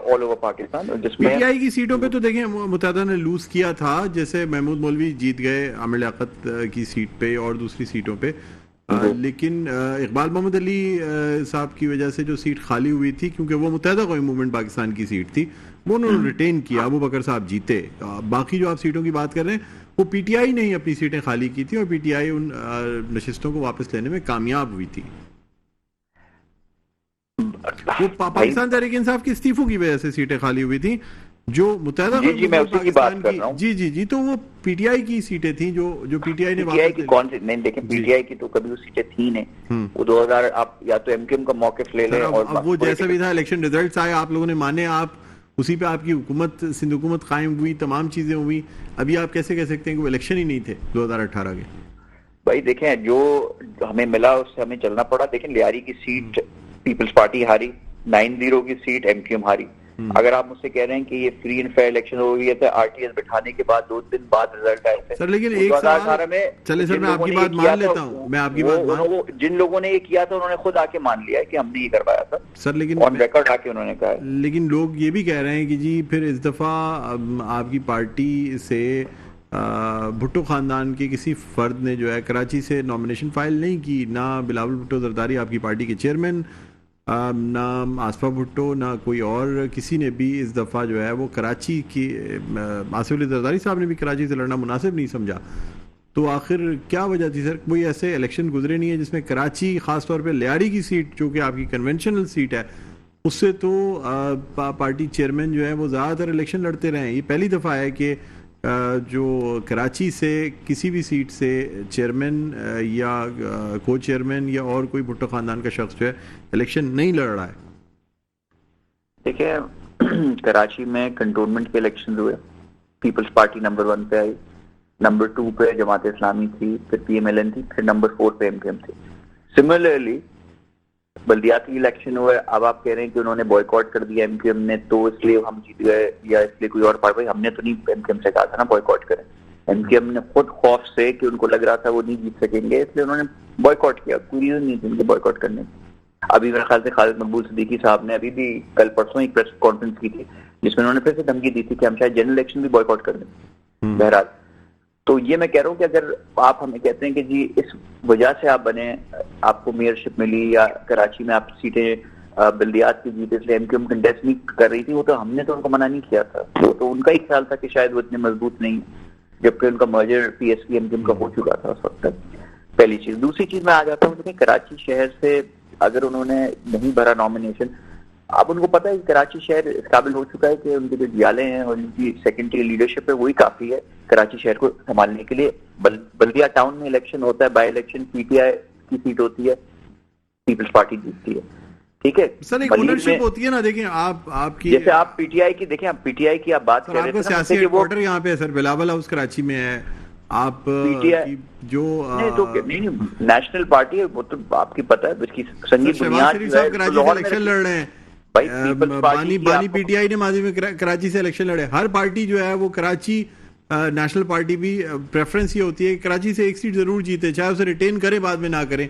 ऑल ओवर पाकिस्तान, जिसमें पीटीआई की सीटों पे तो देखें मुत्तहदा ने लूज किया था, जैसे महमूद मौलवी जीत गए आमिर लियाकत की सीट पे और दूसरी सीटों पे, लेकिन इकबाल मोहम्मद अली साहब की वजह से जो सीट खाली हुई थी, क्योंकि वो मुत्तहदा कौम मूवमेंट पाकिस्तान की सीट थी, वो उन्होंने रिटेन किया, अबू बकर साहब जीते। बाकी जो आप सीटों की बात कर रहे हैं वो पीटीआई ने ही अपनी सीटें खाली की थी और पीटीआई उन नशिस्तों को वापस लेने में कामयाब हुई थी। वो पाकिस्तान तहरीक इंसाफ के इस्तीफों की वजह से सीटें खाली हुई थी, जो मुत्तहदा जी तो वो पीटीआई की सीटें थी जो पीटीआई ने पीटीआई की कौन सी नहीं, देखिए पीटीआई की तो कभी वो सीटें थी नहीं, वो 2000 आप या तो एमक्यूएम का मौक़िफ़ ले लें और अब वो जैसा भी था इलेक्शन रिजल्ट्स आए, आप लोगों ने माने, आप उसी पे आपकी हुकूमत सिंध हुकूमत कायम हुई, तमाम चीजें हुई। अभी आप कैसे कह सकते हैं कि वो इलेक्शन ही नहीं थे 2018 के? भाई देखें, जो हमें मिला उससे हमें चलना पड़ा। देखें, लियारी की सीट पीपल्स पार्टी हारी, 9-0 की सीट एमक्यूएम हारी। अगर आप मुझसे कह रहे हैं कि ये फ्री एंड फेयर इलेक्शन हो गई है, आरटीएस बिठाने के बाद 2 दिन बाद रिजल्ट आए थे सर, लेकिन 2018 में चले सर, मैं आपकी बात मान लेता हूँ, मैं आपकी बात जिन लोगों ने ये किया था उन्होंने खुद आके मान लिया है कि हमने ये करवाया था सर, लेकिन ऑन रिकॉर्ड आके उन्होंने कहा है। लेकिन लोग ये भी कह रहे हैं कि जी फिर इस दफा आपकी पार्टी से भुट्टो खानदान के किसी फर्द ने जो है कराची से नॉमिनेशन फाइल नहीं की, ना बिलावल भुट्टो जरदारी आपकी पार्टी के चेयरमैन, ना आसफा भुट्टो, ना कोई और किसी ने भी इस दफ़ा जो है वो कराची की, आसिफ अली जरदारी साहब ने भी कराची से लड़ना मुनासिब नहीं समझा। तो आखिर क्या वजह थी सर? कोई ऐसे इलेक्शन गुजरे नहीं है जिसमें कराची, ख़ास तौर पे लियारी की सीट जो कि आपकी कन्वेंशनल सीट है, उससे तो पार्टी चेयरमैन जो है वो ज़्यादातर इलेक्शन लड़ते रहे हैं। ये पहली दफ़ा है कि जो कराची से किसी भी सीट से चेयरमैन या को चेयरमैन या और कोई भुट्टो ख़ानदान का शख्स जो है इलेक्शन नहीं लड़ रहा है? देखिए, कराची में कंटोनमेंट के इलेक्शन हुए, पीपल्स पार्टी नंबर 1 पे आई, नंबर 2 पे जमात इस्लामी थी, फिर पीएमएलएन थी, फिर नंबर 4 पे एमकेएम थी। सिमिलरली बल्दियाती इलेक्शन हुए, अब आप कह रहे हैं कि उन्होंने बॉयकॉट कर दिया एमकेएम ने, तो इसलिए हम जीत गए या इसलिए कोई और पार्टी। हमने तो नहीं एमकेएम से कहा था ना बॉयकॉट करें, एमकेएम ने खुद खौफ से कि उनको लग रहा था वो नहीं जीत सकेंगे इसलिए उन्होंने बॉयकॉट किया, कोई रीजन नहीं थी उनको बॉयकॉट करने की। अभी मेरे ख्याल से खालिद मकबूल सिद्दीकी साहब ने अभी भी कल परसों एक प्रेस कॉन्फ्रेंस की थी जिसमें उन्होंने फिर से धमकी दी थी कि हम शायद जनरल इलेक्शन भी बॉयकॉट कर दें। बहरहाल, तो ये मैं कह रहा हूँ कि अगर आप हमें कहते हैं कि जी इस वजह से आप बने, आपको मेयरशिप मिली या कराची में आप सीटें बल्दियात की जीते इसलिए एमक्यूएम कंटेस्ट नहीं कर रही थी, वो तो हमने तो उनको मना नहीं किया था। तो उनका एक ख्याल था कि शायद वो इतने मजबूत नहीं, जबकि उनका मर्जर पीएसपी एमक्यूएम का हो चुका था उस वक्त तक। पहली चीज। दूसरी चीज मैं आ जाता हूँ कि कराची शहर से अगर उन्होंने नहीं भरा नॉमिनेशन, अब उनको पता है कि कराची शहर इस काबिल हो चुका है कि उनके जो जियाले हैं और उनकी सेकेंडरी लीडरशिप है वही काफी है कराची शहर को संभालने के लिए। बल्दिया टाउन में इलेक्शन होता है, बाई इलेक्शन पीटीआई की सीट होती है, पीपल्स पार्टी जीतती है, ठीक है सर। एक ओनरशिप होती है ना, देखें आपकी जैसे आप पीटीआई की देखें, आप पीटीआई की आप बात कर रहे थे, सियासी हेडक्वार्टर यहाँ पे है सर, बिलावल हाउस कराची में है। आप जो नहीं नेशनल पार्टी है वो तो आपकी पता है, उसकी संगीत बुनियाद कराची से इलेक्शन लड़ रहे हैं। बानी पीटीआई ने माजी में कराची से इलेक्शन लड़े। हर पार्टी जो है वो कराची नेशनल पार्टी भी प्रेफरेंस ये होती है कि कराची से एक सीट जरूर जीते, चाहे उसे रिटेन करे बाद में ना करें,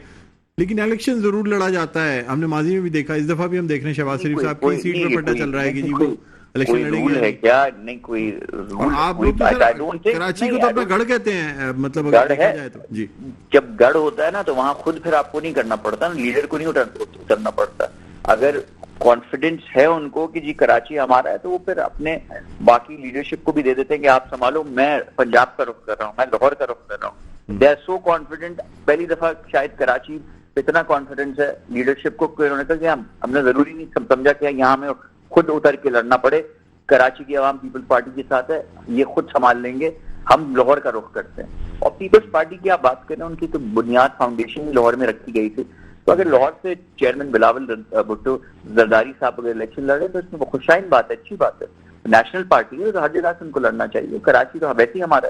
लेकिन इलेक्शन जरूर लड़ा जाता है। हमने माजी में भी देखा, इस दफा भी हम देख रहे हैं शहबाज शरीफ साहब की सीट पर पता चल रहा है कि जी वो इलेक्शन लड़ेंगे है क्या? नहीं कोई रूल। आप लोग कराची को तो अपना गढ़ कहते हैं, मतलब अगर देखा जाए तो जी। जब गढ़ होता है ना तो वहां खुद फिर आपको नहीं करना पड़ता, लीडर को नहीं उतरना पड़ता। अगर कॉन्फिडेंस है उनको कि जी कराची हमारा है, तो वो फिर अपने बाकी लीडरशिप को भी दे देते हैं कि आप संभालो, मैं पंजाब का रुख कर रहा हूँ, मैं लाहौर का रुख कर रहा हूँ। They are so confident. पहली दफा शायद कराची इतना कॉन्फिडेंस है लीडरशिप को कि उन्होंने कहा कि हमने जरूरी नहीं समझा कि यहाँ हमें खुद उतर के लड़ना पड़े, कराची की आवाम पीपल्स पार्टी के साथ है, ये खुद संभाल लेंगे, हम लाहौर का रुख करते हैं। और पीपल्स पार्टी की आप बात करें, उनकी तो बुनियाद फाउंडेशन ही लाहौर में रखी गई थी। तो अगर लाहौर से चेयरमैन बिलावल भुट्टो जरदारी साहब अगर इलेक्शन लड़े तो इसमें खुशाइन बात है, अच्छी बात है। नेशनल पार्टी है तो हर जगह से उनको लड़ना चाहिए। कराची तो वैसे ही हमारा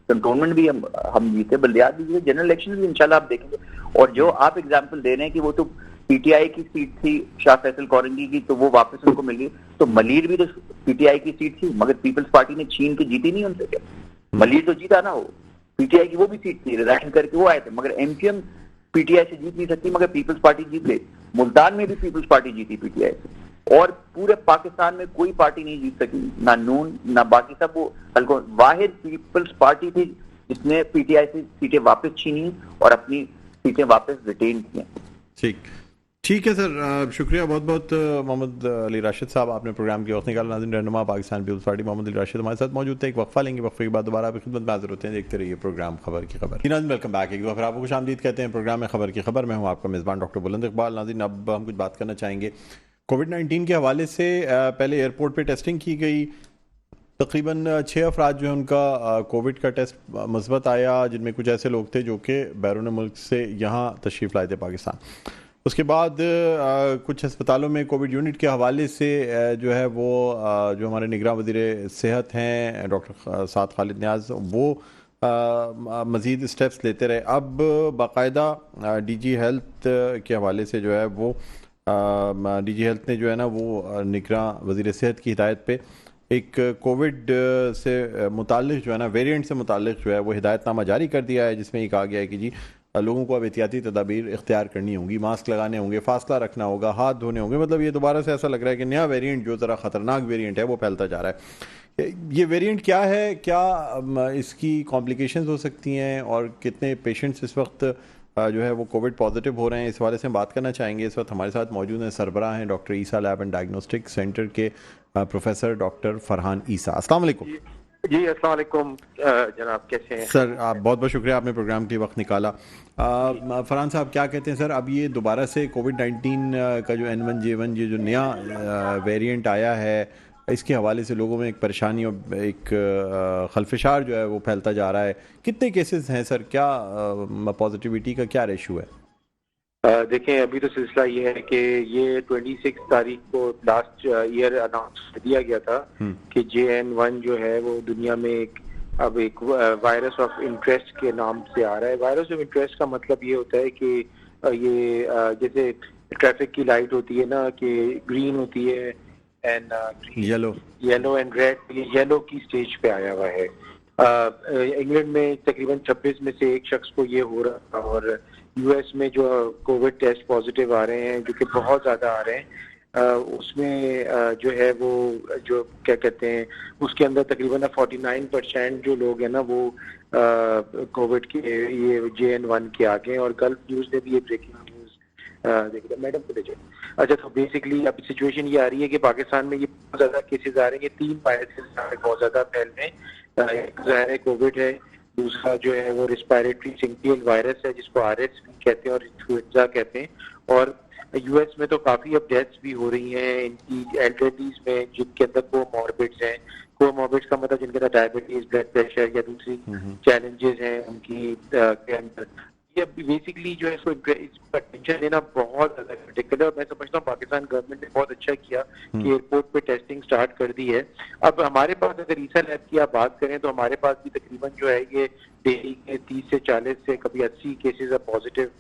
कंटोनमेंट भी हम जीते, बल्दियात भी जीते, जनरल इलेक्शन भी इंशाल्लाह आप देखेंगे। और जो आप एग्जाम्पल दे रहे हैं कि वो तो पीटीआई की सीट थी शाह फैसल कौरंगी की, तो वो वापस उनको मिल गई, तो मलीर भी तो पीटीआई की सीट थी, मगर पीपल्स पार्टी ने छीन के जीती नहीं उनसे क्या? मलीर तो जीता ना, वो पीटीआई की वो भी सीट थी, रिजाइन करके वो आए थे, मगर एमपीएम पीटीआई से जीत नहीं सकती, मगर पीपल्स पार्टी जीत गई। मुल्तान में भी पीपल्स पार्टी जीती पीटीआई से, और पूरे पाकिस्तान में कोई पार्टी नहीं जीत सकी, ना नून ना बाकी सब। वो हल्को वाहिद पीपल्स पार्टी थी जिसने पीटीआई से सीटें वापस छीनी और अपनी सीटें वापस रिटेन की। ठीक है सर, शुक्रिया बहुत बहुत मोहम्मद अली राशिद साहब, आपने प्रोग्राम की वक्त निकाला। नाज़रीन, रहनुमा पाकिस्तान पीपल्स पार्टी मोहम्मद अली राशिद हमारे साथ मौजूद थे। एक वक्फा लेंगे, वक्फे के बाद दोबारा आपकी खिदमत में हाजिर होते हैं। देखते रहिए प्रोग्राम खबर की खबर। नाज़रीन, वेलकम बैक। एक बार आपको खुशामदीद कहते हैं प्रोग्राम में खबर की खबर। मैं हूँ आपका मेज़बान डॉक्टर बुलंद इकबाल। नाज़रीन, अब हम कुछ बात करना चाहेंगे कोविड-19 के हवाले से। पहले एयरपोर्ट पर टेस्टिंग की गई, तकरीबन 6 अफराद जो है उनका कोविड का टेस्ट मुस्बत आया, जिनमें कुछ ऐसे लोग थे जो कि बैरून मुल्क से यहाँ तशरीफ़ लाए थे पाकिस्तान। उसके बाद कुछ अस्पतालों में कोविड यूनिट के हवाले से जो है वो जो हमारे निगरान वज़ीर सेहत हैं डॉक्टर साद खालिद नियाज़, वो मज़ीद स्टेप्स लेते रहे। अब बाकायदा डीजी हेल्थ के हवाले से जो है वो डीजी हेल्थ ने जो है ना वो निगरान वज़ीर सेहत की हिदायत पे एक कोविड से मुताल्लिक़ जो है ना वेरिएंट से मुताल्लिक़ जो है वो हिदायतनामा जारी कर दिया है, जिसमें ये कहा गया है कि जी लोगों को अब एहतियाती तदाबीर इख्तियार करनी होंगी, मास्क लगाने होंगे, फासला रखना होगा, हाथ धोने होंगे। मतलब ये दोबारा से ऐसा लग रहा है कि नया वेरिएंट जो ज़रा ख़तरनाक वेरिएंट है वो फैलता जा रहा है। ये वेरिएंट क्या है, क्या इसकी कॉम्प्लिकेशंस हो सकती हैं और कितने पेशेंट्स इस वक्त जो है वो कोविड पॉजिटिव हो रहे हैं, इस वाले से हम बात करना चाहेंगे। इस वक्त हमारे साथ मौजूद हैं सरबराह हैं doctor Isa lab and diagnostic centre के प्रोफेसर डॉक्टर फरहान ईसा। अस्सलाम वालेकुम। जी अस्सलाम वालेकुम जनाब, कैसे हैं सर? आप बहुत बहुत शुक्रिया, आपने प्रोग्राम के वक्त निकाला। फरहान साहब क्या कहते हैं सर, अब ये दोबारा से कोविड-19 का जो N1J1 ये जो नया वेरिएंट आया है, इसके हवाले से लोगों में एक परेशानी और एक खलफशार जो है वो फैलता जा रहा है। कितने केसेस हैं सर, क्या पॉजिटिविटी का क्या रेशो है? देखें, अभी तो सिलसिला ये है कि ये 26 तारीख को लास्ट ईयर अनाउंस कर दिया गया था कि JN1 जो है वो दुनिया में अब एक वायरस ऑफ इंटरेस्ट के नाम से आ रहा है। वायरस ऑफ इंटरेस्ट का मतलब ये होता है कि ये जैसे ट्रैफिक की लाइट होती है ना कि ग्रीन होती है एंड येलो एंड रेड, ये येलो की स्टेज पे आया हुआ है। इंग्लैंड में तकरीबन 26 में से एक शख्स को ये हो रहा है और US में जो कोविड टेस्ट पॉजिटिव आ रहे हैं जो कि बहुत ज्यादा आ रहे हैं, उसमें जो है वो जो क्या कहते हैं उसके अंदर तकरीबन 49% जो लोग हैं ना वो कोविड के ये JN1 के आगे हैं। और गल्फ न्यूज ने भी ये ब्रेकिंग न्यूज देखिए मैडम को दीजिए। अच्छा, तो बेसिकली अब सिचुएशन ये आ रही है कि पाकिस्तान में ये बहुत ज्यादा केसेस आ रहे हैं। 3 वायरसेस बहुत ज्यादा फैल रहे हैं। एक ज़ाहिर है कोविड है, दूसरा जो है वो रिस्पायरेटरी सिंक्टियल वायरस है जिसको RS भी कहते हैं और इन्फ्लुएंजा कहते हैं। और US में तो काफी अब डेथ्स भी हो रही हैं इनकी एल्डरलीज में जिनके अंदर कोमॉर्बिड्स हैं। कोमॉर्बिड्स का मतलब जिनके अंदर डायबिटीज, ब्लड प्रेशर या दूसरी चैलेंजेस हैं उनकी के अंदर। ये बेसिकली जो है इसको अटेंशन देना बहुत ज्यादा क्रिटिकल है और मैं समझता हूँ पाकिस्तान गवर्नमेंट ने बहुत अच्छा किया कि एयरपोर्ट पे टेस्टिंग स्टार्ट कर दी है। अब हमारे पास अगर ईसा लैब की आप बात करें तो हमारे पास भी तकरीबन जो है ये डेली के 30 से 40 से कभी 80 केसेस ऑफ पॉजिटिव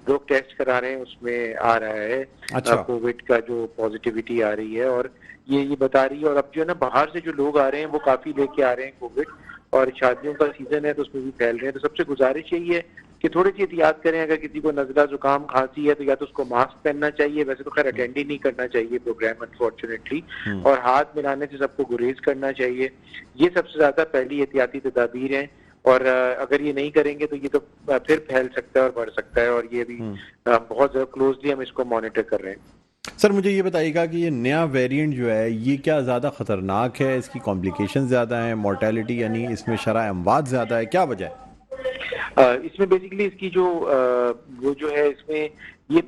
लोग टेस्ट करा रहे हैं उसमें आ रहा है। अच्छा। कोविड का जो पॉजिटिविटी आ रही है और ये बता रही है। और अब जो है ना बाहर से जो लोग आ रहे हैं वो काफी लेके आ रहे हैं कोविड, और शादियों का सीजन है तो उसमें भी फैल रहे हैं। तो सबसे गुजारिश यही है कि थोड़ी सी एहतियात करें। अगर किसी को नजला जुकाम खांसी है तो या तो उसको मास्क पहनना चाहिए, वैसे तो खैर अटेंड ही नहीं करना चाहिए प्रोग्राम अनफॉर्चुनेटली, और हाथ मिलाने से सबको गुरेज करना चाहिए। ये सबसे ज्यादा पहली एहतियाती तदाबीर है और अगर ये नहीं करेंगे तो ये तो फिर फैल सकता है और बढ़ सकता है। और ये भी बहुत ज्यादा क्लोजली हम इसको मॉनिटर कर रहे हैं। सर मुझे ये बताइएगा कि ये नया वेरिएंट जो है ये क्या ज़्यादा ख़तरनाक है, इसकी कॉम्प्लिकेशन ज़्यादा है, मोर्टेलिटी यानी इसमें शरह अमवात ज़्यादा है, क्या वजह है? इसमें बेसिकली इसकी जो वो जो है इसमें ये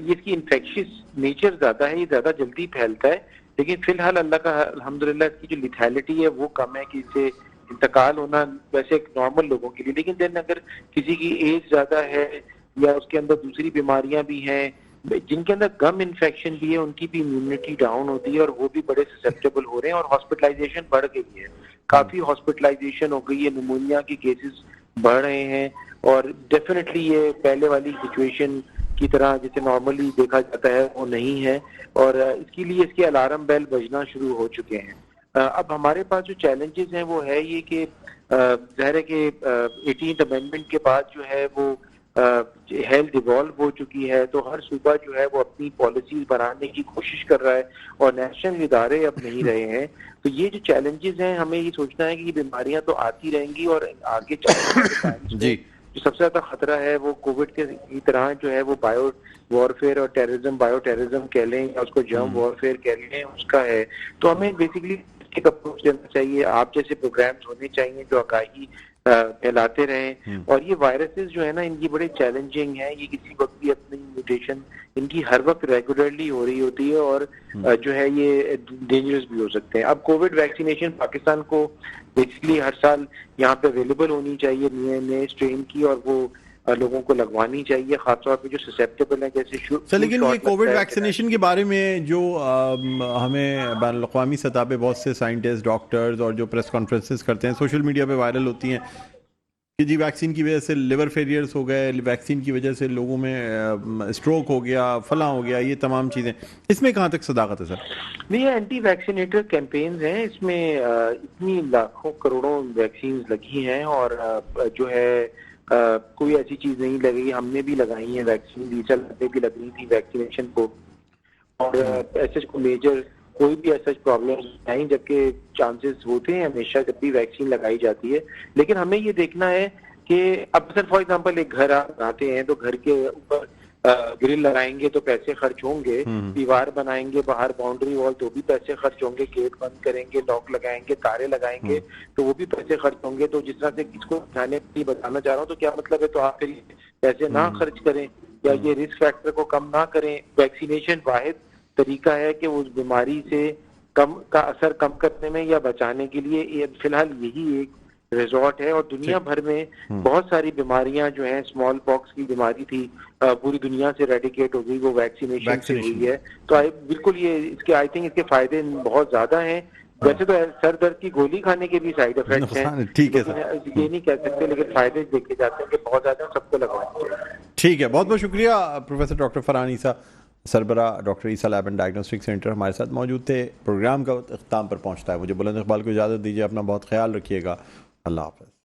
इसकी इन्फेक्शियस नेचर ज्यादा है, ये ज्यादा जल्दी फैलता है। लेकिन फिलहाल अल्लाह का अल्हम्दुलिल्लाह इसकी जो लिथैलिटी है वो कम है कि इससे इंतकाल होना वैसे नॉर्मल लोगों के लिए। लेकिन देन अगर किसी की एज ज्यादा है या उसके अंदर दूसरी बीमारियां भी हैं, जिनके अंदर गम इन्फेक्शन भी है, उनकी भी इम्यूनिटी डाउन होती है और वो भी बड़े ससेप्टेबल हो रहे हैं और हॉस्पिटलाइजेशन बढ़ गई है। काफी हॉस्पिटलाइजेशन हो गई है, निमोनिया की केसेस बढ़ रहे हैं। और डेफिनेटली ये पहले वाली सिचुएशन की तरह जैसे नॉर्मली देखा जाता है वो नहीं है और इसके लिए इसके अलार्म बेल बजना शुरू हो चुके हैं। अब हमारे पास जो चैलेंजेस हैं वो है ये कि ज़ाहिर है कि 18th अमेंडमेंट के बाद जो है वो हेल्थ इवॉल्व हो चुकी है, तो हर सूबा जो है वो अपनी पॉलिसीज बनाने की कोशिश कर रहा है और नेशनल इदारे अब नहीं रहे हैं। तो ये जो चैलेंजेस हैं हमें ये सोचना है कि ये बीमारियां तो आती रहेंगी और आगे चलने जी जो सबसे ज्यादा खतरा है वो कोविड के तरह जो है वो बायो वॉरफेयर और टेररिज्म, बायो टेररिज्म कह लें या उसको जर्म वॉरफेयर कह लें, उसका है। तो हमें बेसिकली एक अप्रोच देना चाहिए। आप जैसे प्रोग्राम्स होने चाहिए जो आगाही फैलाते रहें। और ये वायरसेस जो है ना इनकी बड़े चैलेंजिंग है, ये किसी वक्त भी अपनी म्यूटेशन इनकी हर वक्त रेगुलरली हो रही होती है और जो है ये डेंजरस भी हो सकते हैं। अब कोविड वैक्सीनेशन पाकिस्तान को बेसिकली हर साल यहाँ पे अवेलेबल होनी चाहिए नए स्ट्रेन की, और वो लोगों को लगवानी चाहिए, खासतौर पे जो ससेप्टेबल है जैसे। लेकिन ये कोविड वैक्सीनेशन के बारे में जो हमें बैनुल-अक़वामी सतह पे बहुत से साइंटिस्ट, डॉक्टर्स और जो प्रेस कॉन्फ्रेंसेस करते हैं, सोशल मीडिया पे वायरल होती हैं कि जी वैक्सीन की वजह से लिवर फेलियर्स हो गए, वैक्सीन की वजह से लोगों में स्ट्रोक हो गया, फला हो गया, ये तमाम चीज़ें, इसमें कहाँ तक सदाकत है सर? नहीं, एंटी वैक्सीनेटर कैंपेन्स हैं, इसमें इतनी लाखों करोड़ों वैक्सीन लगी हैं और जो है कोई ऐसी चीज नहीं लगी। हमने भी लगाई है वैक्सीन, रीसा ने भी लगी थी वैक्सीनेशन को, और ऐसे को मेजर कोई भी ऐसा प्रॉब्लम नहीं, जबकि चांसेस होते हैं हमेशा जब भी वैक्सीन लगाई जाती है। लेकिन हमें ये देखना है कि अब सर फॉर एग्जांपल एक घर आप बनाते हैं तो घर के ऊपर ग्रिल लगाएंगे तो पैसे खर्च होंगे, दीवार बनाएंगे बाहर बाउंड्री वॉल तो भी पैसे खर्च होंगे, गेट बंद करेंगे, लॉक लगाएंगे, तारे लगाएंगे तो वो भी पैसे खर्च होंगे। तो जिस तरह से किसको बताना चाह रहा हूँ तो क्या मतलब है, तो आप फिर पैसे ना खर्च करें या ये रिस्क फैक्टर को कम ना करें। वैक्सीनेशन वाहिद तरीका है कि उस बीमारी से का असर कम करने में या बचाने के लिए ये फिलहाल यही एक रिजॉर्ट है। और दुनिया भर में बहुत सारी बीमारियां जो हैं, स्मॉल पॉक्स की बीमारी थी, पूरी दुनिया से रेडिकेट हो गई, वो वैक्सीनेशन से हुई है। तो बिल्कुल ये इसके आई थिंक इसके फायदे बहुत ज्यादा हैं। वैसे तो सर दर्द की गोली खाने के भी साइड इफेक्ट्स हैं, ठीक है लेकिन ये नहीं कह सकते, लेकिन फायदे देखे जाते हैं कि बहुत ज्यादा, सबको लगवाना चाहिए। ठीक है, बहुत बहुत शुक्रिया प्रोफेसर डॉक्टर फरहान ईसा, सरबरा doctor Isa lab and diagnostic centre हमारे साथ मौजूद थे। प्रोग्राम का अख्ताम पर पहुंचता है, मुझे बुलंद इकबाल को इजाज़त दीजिए, अपना बहुत ख्याल रखिएगा, अल्लाह हाफ़िज़।